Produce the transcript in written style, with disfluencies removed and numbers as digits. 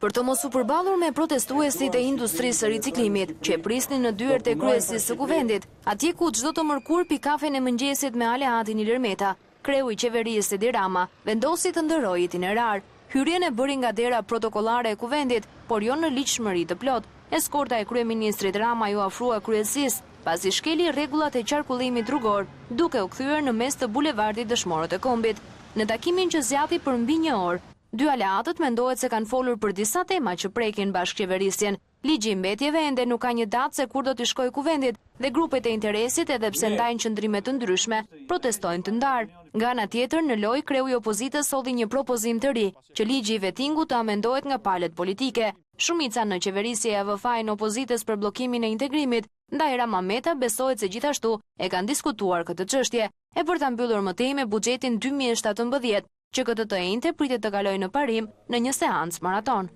Për të mos u përballur me protestuesit e industrisë së riciklimit, që e prisnin në dyert e kryesisë së kuvendit, atje ku çdo të mërkur pi kafen e mëngjesit me Aleatin Ilir Meta, kreu i qeverisë Edi Rama vendosi të ndërrojë itinerar. Hyrjen e bëri nga dera protokollare e kuvendit, por jo në ligjshmëri të plot. Eskorta e kryeministrit Rama ju afrua kryesisë, pasi shkeli rregullat e qarkullimit rrugor, duke u kthyer në mes të bulevardit Dëshmorët e Kombit. Në takimin që zgjati për mbi një orë, dy aleatët mendohet se kanë folur për disa tema që prekin bashkëqeverisjen. Ligji i mbetjeve ende nuk ka një datë se kur do të shkojë kuvendit dhe grupet e interesit, edhe pse ndajnë qëndrime të ndryshme, protestojnë të ndarë. Nga ana tjetër, në lojë kreu i opozitës solli një propozim të ri, që ligji i vettingut të amendohet nga palët politike. Shumica në qeverisje e AVF-a-in opozitës për bllokimin e integrimit, ndaj Rama Meta besohet se gjithashtu e kanë diskutuar këtë çështje, e për ta mbyllur më tej me buxhetin 2017, që këtë të njëjtë pritet të kalojë në parim në një seancë maraton.